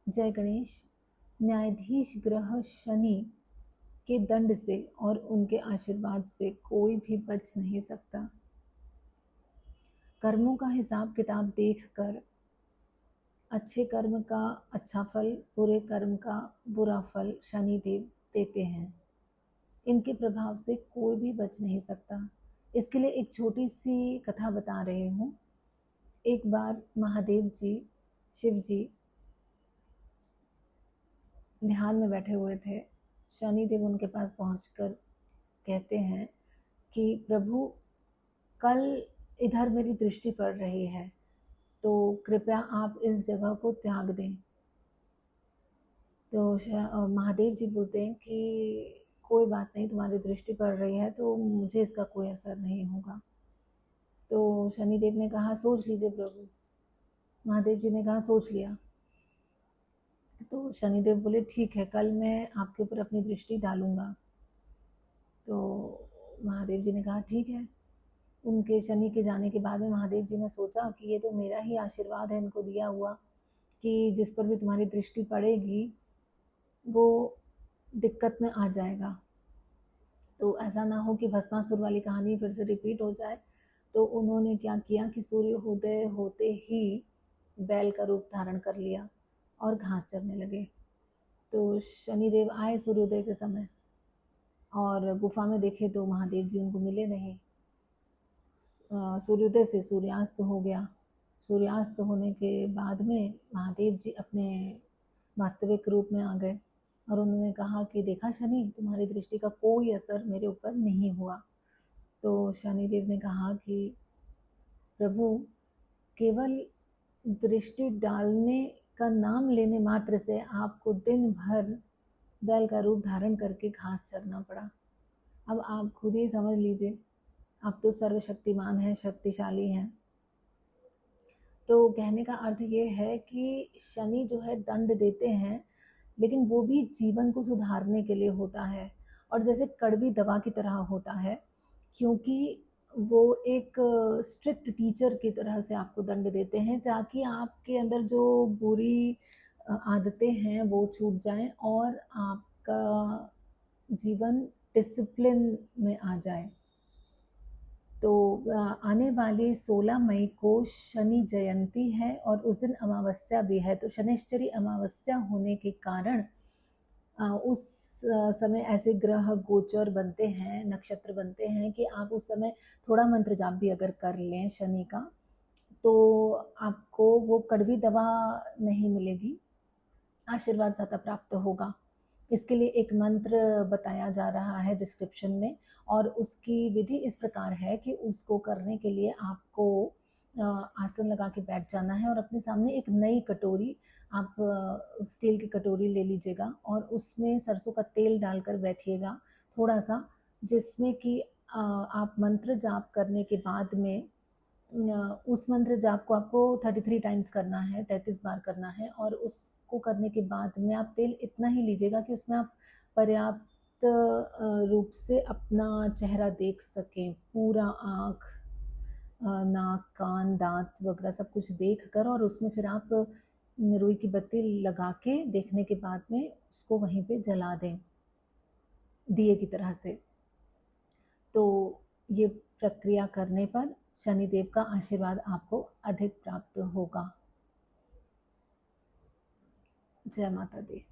जय गणेश। न्यायाधीश ग्रह शनि के दंड से और उनके आशीर्वाद से कोई भी बच नहीं सकता। कर्मों का हिसाब किताब देखकर अच्छे कर्म का अच्छा फल, बुरे कर्म का बुरा फल शनिदेव देते हैं। इनके प्रभाव से कोई भी बच नहीं सकता। इसके लिए एक छोटी सी कथा बता रही हूँ। एक बार महादेव जी, शिव जी ध्यान में बैठे हुए थे। शनिदेव उनके पास पहुंचकर कहते हैं कि प्रभु, कल इधर मेरी दृष्टि पड़ रही है, तो कृपया आप इस जगह को त्याग दें। तो महादेव जी बोलते हैं कि कोई बात नहीं, तुम्हारी दृष्टि पड़ रही है तो मुझे इसका कोई असर नहीं होगा। तो शनिदेव ने कहा सोच लीजिए प्रभु। महादेव जी ने कहा सोच लिया। तो शनिदेव बोले ठीक है, कल मैं आपके ऊपर अपनी दृष्टि डालूंगा। तो महादेव जी ने कहा ठीक है। उनके शनि के जाने के बाद में महादेव जी ने सोचा कि ये तो मेरा ही आशीर्वाद है इनको दिया हुआ, कि जिस पर भी तुम्हारी दृष्टि पड़ेगी वो दिक्कत में आ जाएगा। तो ऐसा ना हो कि भस्मासुर वाली कहानी फिर से रिपीट हो जाए। तो उन्होंने क्या किया कि सूर्योदय होते ही बैल का रूप धारण कर लिया और घास चरने लगे। तो शनिदेव आए सूर्योदय के समय और गुफा में देखे तो महादेव जी उनको मिले नहीं। सूर्योदय से सूर्यास्त हो गया। सूर्यास्त होने के बाद में महादेव जी अपने वास्तविक रूप में आ गए और उन्होंने कहा कि देखा शनि, तुम्हारी दृष्टि का कोई असर मेरे ऊपर नहीं हुआ। तो शनिदेव ने कहा कि प्रभु, केवल दृष्टि डालने का नाम लेने मात्र से आपको दिन भर बैल का रूप धारण करके घास चरना पड़ा। अब आप खुद ही समझ लीजिए, आप तो सर्वशक्तिमान हैं, शक्तिशाली हैं। तो कहने का अर्थ ये है कि शनि जो है दंड देते हैं, लेकिन वो भी जीवन को सुधारने के लिए होता है और जैसे कड़वी दवा की तरह होता है, क्योंकि वो एक स्ट्रिक्ट टीचर की तरह से आपको दंड देते हैं ताकि आपके अंदर जो बुरी आदतें हैं वो छूट जाएं और आपका जीवन डिसिप्लिन में आ जाए। तो आने वाले 16 मई को शनि जयंती है और उस दिन अमावस्या भी है। तो शनिश्चरी अमावस्या होने के कारण उस समय ऐसे ग्रह गोचर बनते हैं, नक्षत्र बनते हैं कि आप उस समय थोड़ा मंत्र जाप भी अगर कर लें शनि का, तो आपको वो कड़वी दवा नहीं मिलेगी, आशीर्वाद ज़्यादा प्राप्त होगा। इसके लिए एक मंत्र बताया जा रहा है डिस्क्रिप्शन में और उसकी विधि इस प्रकार है कि उसको करने के लिए आपको आसन लगा के बैठ जाना है और अपने सामने एक नई कटोरी, आप स्टील की कटोरी ले लीजिएगा और उसमें सरसों का तेल डालकर बैठिएगा थोड़ा सा, जिसमें कि आप मंत्र जाप करने के बाद में उस मंत्र जाप को आपको 33 टाइम्स करना है, 33 बार करना है और उसको करने के बाद में आप तेल इतना ही लीजिएगा कि उसमें आप पर्याप्त रूप से अपना चेहरा देख सकें, पूरा आँख, नाक, कान, दाँत वगैरह सब कुछ देख कर, और उसमें फिर आप रुई की बत्ती लगा के देखने के बाद में उसको वहीं पे जला दें दिए की तरह से। तो ये प्रक्रिया करने पर शनिदेव का आशीर्वाद आपको अधिक प्राप्त होगा। जय माता दी।